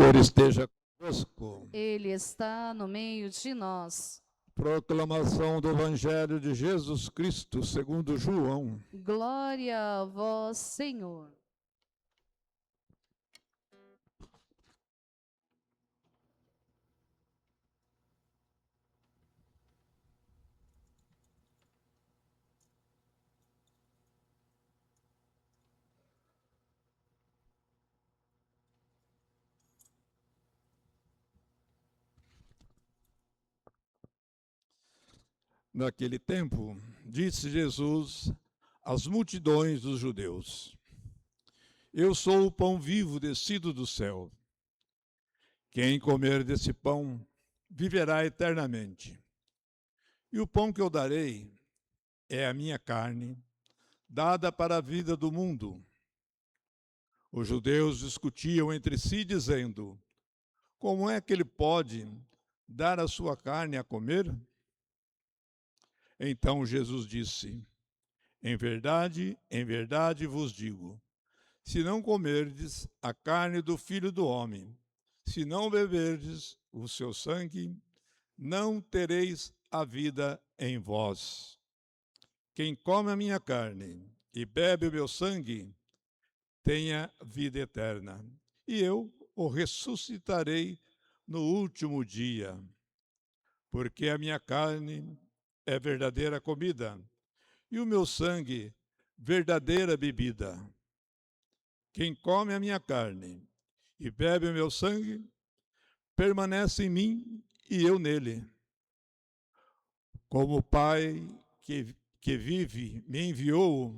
Senhor esteja convosco. Ele está no meio de nós. Proclamação do Evangelho de Jesus Cristo, segundo João. Glória a vós, Senhor. Naquele tempo, disse Jesus às multidões dos judeus: Eu sou o pão vivo descido do céu. Quem comer desse pão viverá eternamente. E o pão que eu darei é a minha carne, dada para a vida do mundo. Os judeus discutiam entre si, dizendo: Como é que ele pode dar a sua carne a comer? Então Jesus disse: em verdade vos digo, se não comerdes a carne do Filho do Homem, se não beberdes o seu sangue, não tereis a vida em vós. Quem come a minha carne e bebe o meu sangue, tem a vida eterna, e eu o ressuscitarei no último dia. Porque a minha carne é verdadeira comida, e o meu sangue, verdadeira bebida. Quem come a minha carne e bebe o meu sangue, permanece em mim e eu nele. Como o Pai que vive me enviou,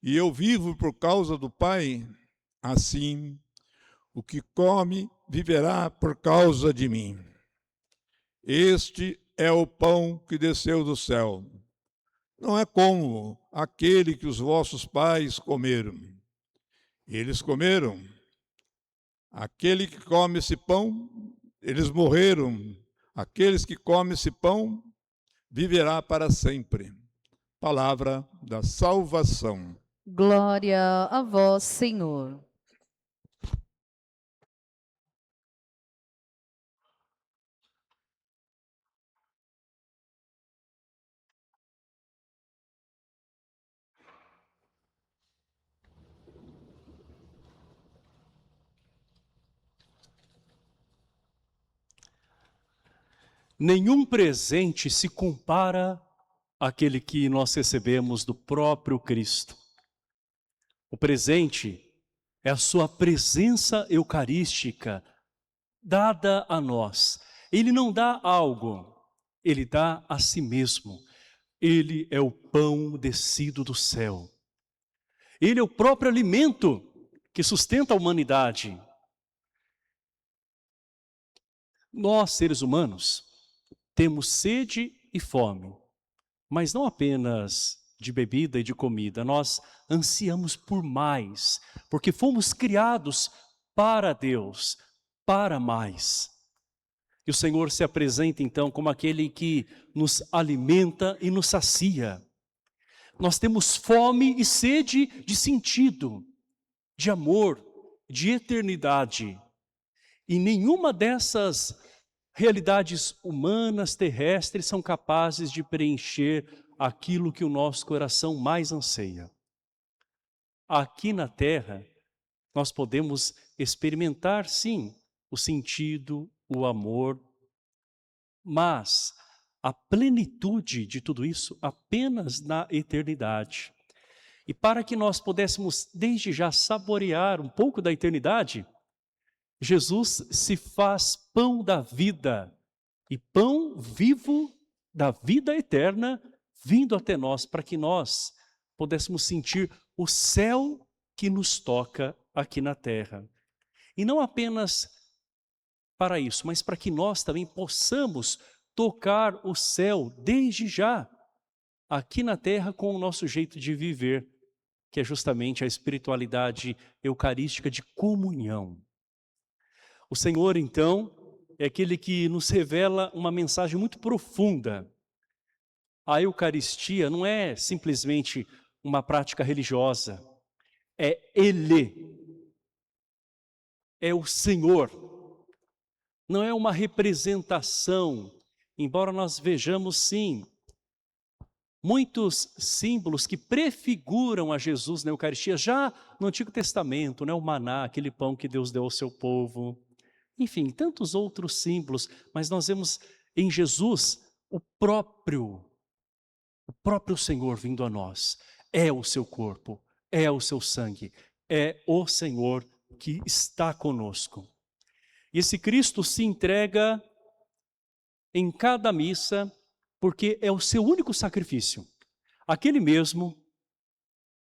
e eu vivo por causa do Pai, assim, o que come viverá por causa de mim. Este é o pão que desceu do céu. Não é como aquele que os vossos pais comeram. Eles comeram. Aquele que come esse pão, eles morreram. Aqueles que comem esse pão, viverá para sempre. Palavra da salvação. Glória a vós, Senhor. Nenhum presente se compara àquele que nós recebemos do próprio Cristo. O presente é a sua presença eucarística dada a nós. Ele não dá algo, ele dá a si mesmo. Ele é o pão descido do céu. Ele é o próprio alimento que sustenta a humanidade. Nós, seres humanos, temos sede e fome, mas não apenas de bebida e de comida. Nós ansiamos por mais, porque fomos criados para Deus, para mais. E o Senhor se apresenta então como aquele que nos alimenta e nos sacia. Nós temos fome e sede de sentido, de amor, de eternidade. E nenhuma dessas realidades humanas, terrestres, são capazes de preencher aquilo que o nosso coração mais anseia. Aqui na terra, nós podemos experimentar, sim, o sentido, o amor, mas a plenitude de tudo isso apenas na eternidade. E para que nós pudéssemos desde já saborear um pouco da eternidade, Jesus se faz pão da vida e pão vivo da vida eterna vindo até nós para que nós pudéssemos sentir o céu que nos toca aqui na terra. E não apenas para isso, mas para que nós também possamos tocar o céu desde já aqui na terra com o nosso jeito de viver, que é justamente a espiritualidade eucarística de comunhão. O Senhor, então, é aquele que nos revela uma mensagem muito profunda. A Eucaristia não é simplesmente uma prática religiosa, é Ele, é o Senhor, não é uma representação, embora nós vejamos sim muitos símbolos que prefiguram a Jesus na Eucaristia, já no Antigo Testamento, né? O maná, aquele pão que Deus deu ao seu povo, enfim, tantos outros símbolos, mas nós vemos em Jesus o próprio Senhor vindo a nós. É o seu corpo, é o seu sangue, é o Senhor que está conosco. E esse Cristo se entrega em cada missa, porque é o seu único sacrifício. Aquele mesmo,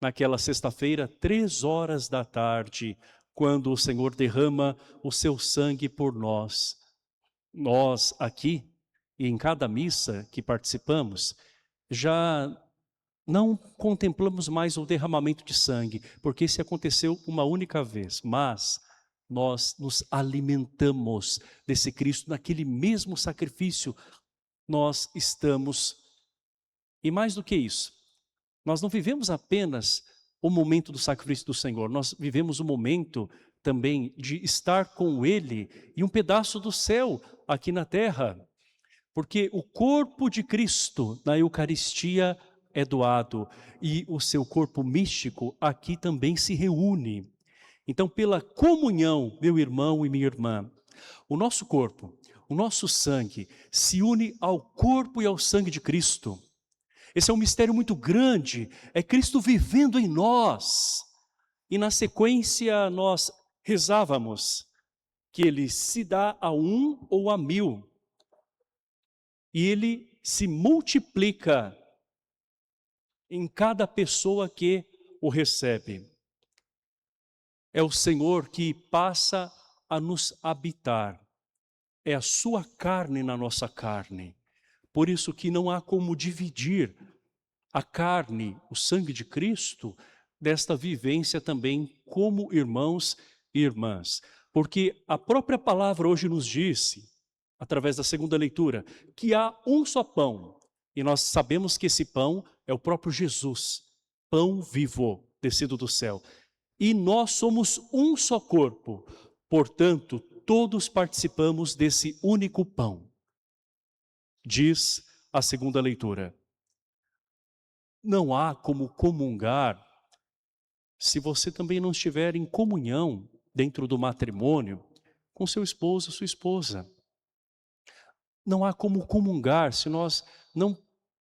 naquela sexta-feira, 15h, quando o Senhor derrama o seu sangue por nós. Nós aqui, e em cada missa que participamos, já não contemplamos mais o derramamento de sangue, porque esse aconteceu uma única vez, mas nós nos alimentamos desse Cristo naquele mesmo sacrifício. Nós estamos, e mais do que isso, nós não vivemos apenas o momento do sacrifício do Senhor, nós vivemos o momento também de estar com Ele e um pedaço do céu aqui na terra, porque o corpo de Cristo na Eucaristia é doado e o seu corpo místico aqui também se reúne. Então, pela comunhão, meu irmão e minha irmã, o nosso corpo, o nosso sangue se une ao corpo e ao sangue de Cristo. Esse é um mistério muito grande, é Cristo vivendo em nós. E na sequência nós rezávamos que Ele se dá a 1 ou a 1000. E Ele se multiplica em cada pessoa que o recebe. É o Senhor que passa a nos habitar. É a sua carne na nossa carne. Por isso que não há como dividir a carne, o sangue de Cristo, desta vivência também como irmãos e irmãs. Porque a própria palavra hoje nos disse, através da segunda leitura, que há um só pão. E nós sabemos que esse pão é o próprio Jesus, pão vivo, descido do céu. E nós somos um só corpo, portanto, todos participamos desse único pão. Diz a segunda leitura. Não há como comungar se você também não estiver em comunhão dentro do matrimônio com seu esposo, sua esposa. Não há como comungar se nós não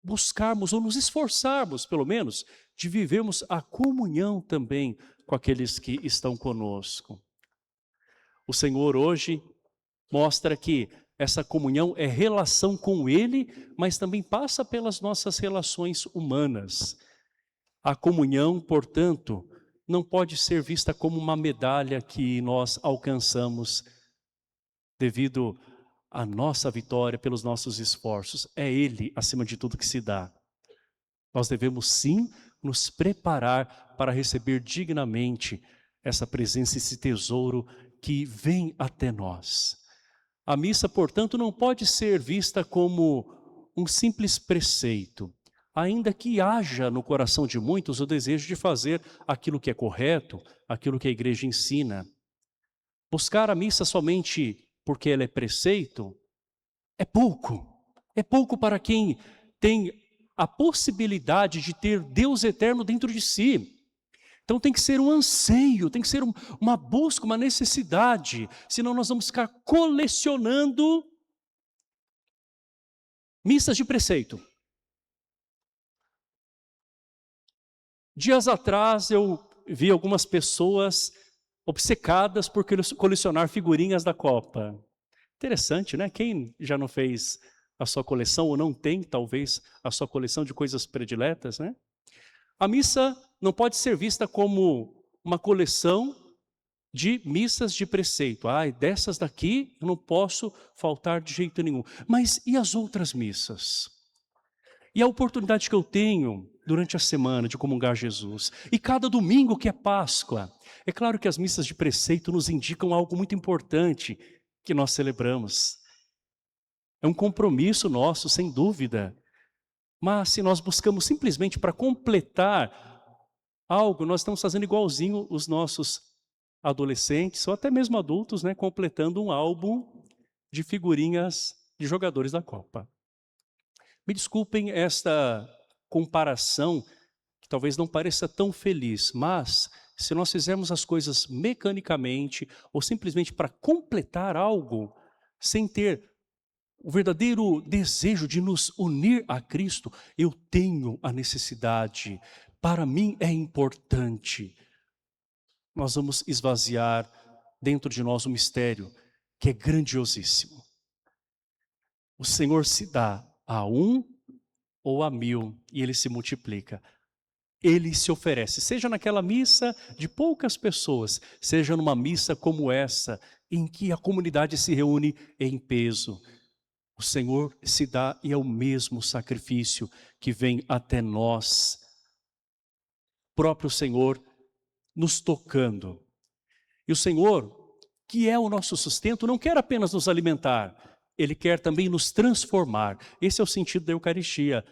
buscarmos ou nos esforçarmos, pelo menos, de vivermos a comunhão também com aqueles que estão conosco. O Senhor hoje mostra que essa comunhão é relação com Ele, mas também passa pelas nossas relações humanas. A comunhão, portanto, não pode ser vista como uma medalha que nós alcançamos devido à nossa vitória pelos nossos esforços. É Ele, acima de tudo, que se dá. Nós devemos sim nos preparar para receber dignamente essa presença, esse tesouro que vem até nós. A missa, portanto, não pode ser vista como um simples preceito, ainda que haja no coração de muitos o desejo de fazer aquilo que é correto, aquilo que a igreja ensina. Buscar a missa somente porque ela é preceito é pouco para quem tem a possibilidade de ter Deus eterno dentro de si. Então tem que ser um anseio, tem que ser uma busca, uma necessidade, senão nós vamos ficar colecionando missas de preceito. Dias atrás eu vi algumas pessoas obcecadas por colecionar figurinhas da Copa. Interessante, né? Quem já não fez a sua coleção ou não tem, talvez, a sua coleção de coisas prediletas, né? A missa não pode ser vista como uma coleção de missas de preceito. Dessas daqui eu não posso faltar de jeito nenhum. Mas e as outras missas? E a oportunidade que eu tenho durante a semana de comungar Jesus? E cada domingo que é Páscoa? É claro que as missas de preceito nos indicam algo muito importante que nós celebramos. É um compromisso nosso, sem dúvida. Mas se nós buscamos simplesmente para completar algo, nós estamos fazendo igualzinho os nossos adolescentes, ou até mesmo adultos, né, completando um álbum de figurinhas de jogadores da Copa. Me desculpem esta comparação, que talvez não pareça tão feliz, mas se nós fizermos as coisas mecanicamente ou simplesmente para completar algo, sem ter o verdadeiro desejo de nos unir a Cristo, eu tenho a necessidade, para mim é importante. Nós vamos esvaziar dentro de nós um mistério que é grandiosíssimo. O Senhor se dá a 1 ou a 1000 e Ele se multiplica. Ele se oferece, seja naquela missa de poucas pessoas, seja numa missa como essa, em que a comunidade se reúne em peso. O Senhor se dá e é o mesmo sacrifício que vem até nós. O próprio Senhor nos tocando. E o Senhor, que é o nosso sustento, não quer apenas nos alimentar, Ele quer também nos transformar. Esse é o sentido da Eucaristia.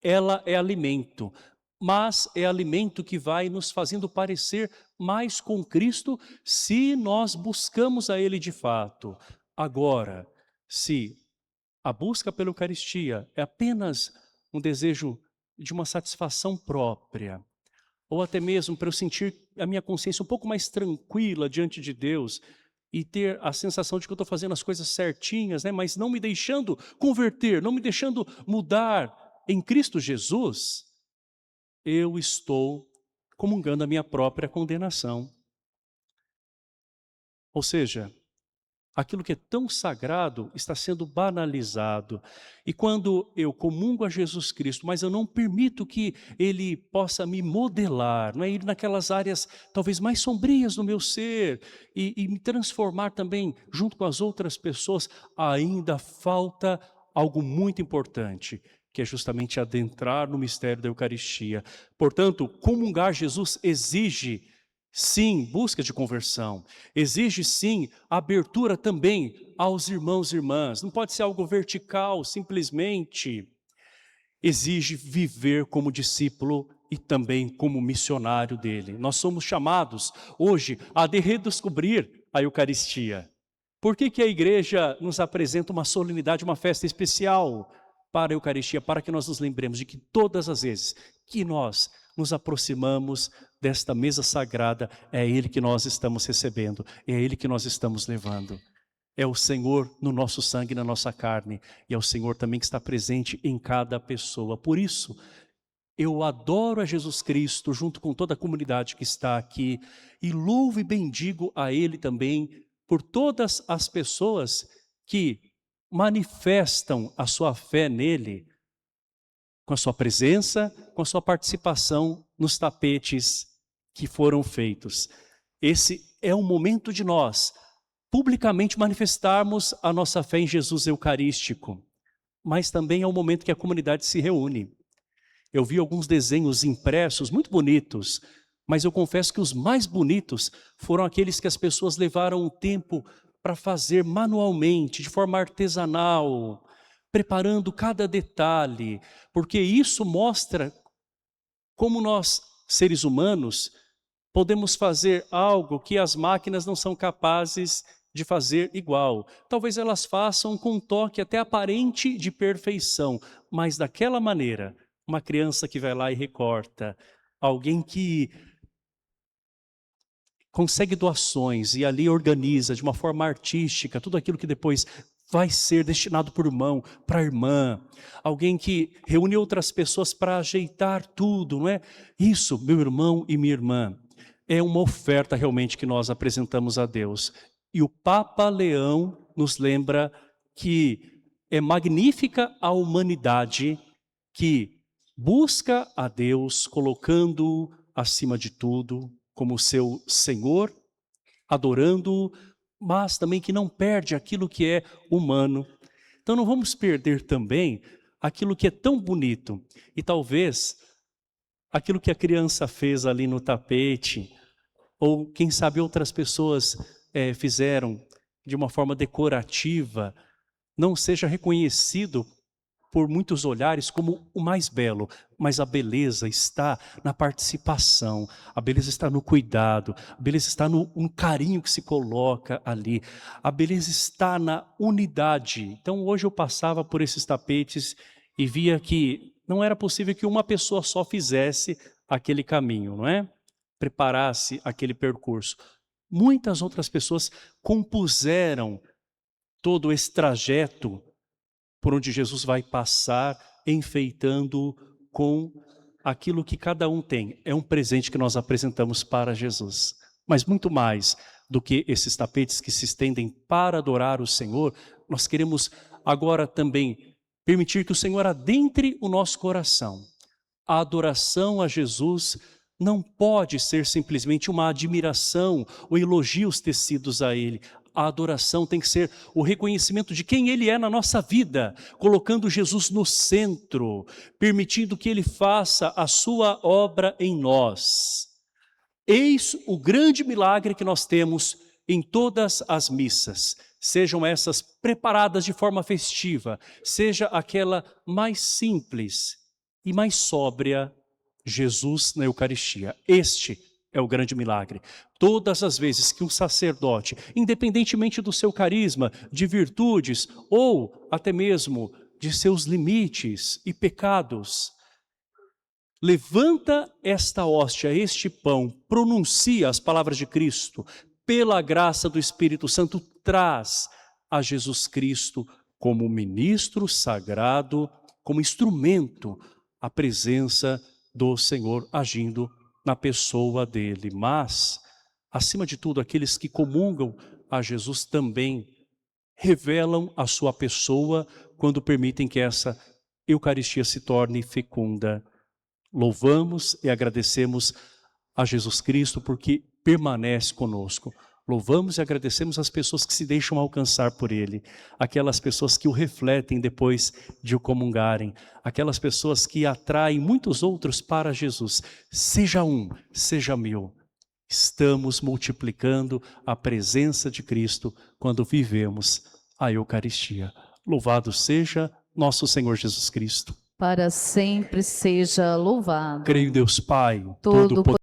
Ela é alimento, mas é alimento que vai nos fazendo parecer mais com Cristo se nós buscamos a Ele de fato. Agora, se a busca pela Eucaristia é apenas um desejo de uma satisfação própria, ou até mesmo para eu sentir a minha consciência um pouco mais tranquila diante de Deus e ter a sensação de que eu estou fazendo as coisas certinhas, né? Mas não me deixando converter, não me deixando mudar em Cristo Jesus, eu estou comungando a minha própria condenação. Ou seja, aquilo que é tão sagrado está sendo banalizado. E quando eu comungo a Jesus Cristo, mas eu não permito que Ele possa me modelar, não é? Ir naquelas áreas talvez mais sombrias do meu ser e me transformar também junto com as outras pessoas, ainda falta algo muito importante, que é justamente adentrar no mistério da Eucaristia. Portanto, comungar Jesus exige, sim, busca de conversão. Exige, sim, abertura também aos irmãos e irmãs. Não pode ser algo vertical, simplesmente. Exige viver como discípulo e também como missionário dele. Nós somos chamados hoje a redescobrir a Eucaristia. Por que a igreja nos apresenta uma solenidade, uma festa especial para a Eucaristia? Para que nós nos lembremos de que todas as vezes que nós nos aproximamos desta mesa sagrada, é Ele que nós estamos recebendo, é Ele que nós estamos levando. É o Senhor no nosso sangue, na nossa carne, e é o Senhor também que está presente em cada pessoa. Por isso, eu adoro a Jesus Cristo junto com toda a comunidade que está aqui e louvo e bendigo a Ele também por todas as pessoas que manifestam a sua fé nele com a sua presença, com a sua participação nos tapetes que foram feitos. Esse é o momento de nós publicamente manifestarmos a nossa fé em Jesus Eucarístico, mas também é o momento que a comunidade se reúne. Eu vi alguns desenhos impressos muito bonitos, mas eu confesso que os mais bonitos foram aqueles que as pessoas levaram o tempo para fazer manualmente, de forma artesanal, preparando cada detalhe, porque isso mostra como nós, seres humanos, podemos fazer algo que as máquinas não são capazes de fazer igual. Talvez elas façam com um toque até aparente de perfeição, mas daquela maneira, uma criança que vai lá e recorta, alguém que consegue doações e ali organiza de uma forma artística tudo aquilo que depois vai ser destinado por irmão, para a irmã, alguém que reúne outras pessoas para ajeitar tudo, não é? Isso, meu irmão e minha irmã, é uma oferta realmente que nós apresentamos a Deus. E o Papa Leão nos lembra que é magnífica a humanidade que busca a Deus colocando-o acima de tudo, como seu Senhor, adorando-o, mas também que não perde aquilo que é humano. Então não vamos perder também aquilo que é tão bonito. E talvez aquilo que a criança fez ali no tapete, ou quem sabe outras pessoas fizeram de uma forma decorativa, não seja reconhecido por muitos olhares como o mais belo, mas a beleza está na participação, a beleza está no cuidado, a beleza está no carinho que se coloca ali, a beleza está na unidade. Então hoje eu passava por esses tapetes e via que não era possível que uma pessoa só fizesse aquele caminho, não é? Preparasse aquele percurso. Muitas outras pessoas compuseram todo esse trajeto por onde Jesus vai passar, enfeitando com aquilo que cada um tem. É um presente que nós apresentamos para Jesus. Mas muito mais do que esses tapetes que se estendem para adorar o Senhor, nós queremos agora também permitir que o Senhor adentre o nosso coração. A adoração a Jesus não pode ser simplesmente uma admiração ou elogios tecidos a Ele. A adoração tem que ser o reconhecimento de quem Ele é na nossa vida, colocando Jesus no centro, permitindo que Ele faça a sua obra em nós. Eis o grande milagre que nós temos em todas as missas, sejam essas preparadas de forma festiva, seja aquela mais simples e mais sóbria, Jesus na Eucaristia. Este é o grande milagre. Todas as vezes que um sacerdote, independentemente do seu carisma, de virtudes ou até mesmo de seus limites e pecados, levanta esta hóstia, este pão, pronuncia as palavras de Cristo, pela graça do Espírito Santo, traz a Jesus Cristo como ministro sagrado, como instrumento, a presença do Senhor agindo na pessoa dele. Mas, acima de tudo, aqueles que comungam a Jesus também revelam a sua pessoa quando permitem que essa Eucaristia se torne fecunda. Louvamos e agradecemos a Jesus Cristo porque permanece conosco. Louvamos e agradecemos as pessoas que se deixam alcançar por Ele, aquelas pessoas que o refletem depois de o comungarem, aquelas pessoas que atraem muitos outros para Jesus. Seja um, seja mil. Estamos multiplicando a presença de Cristo quando vivemos a Eucaristia. Louvado seja nosso Senhor Jesus Cristo. Para sempre seja louvado. Creio em Deus Pai, Todo-Poderoso,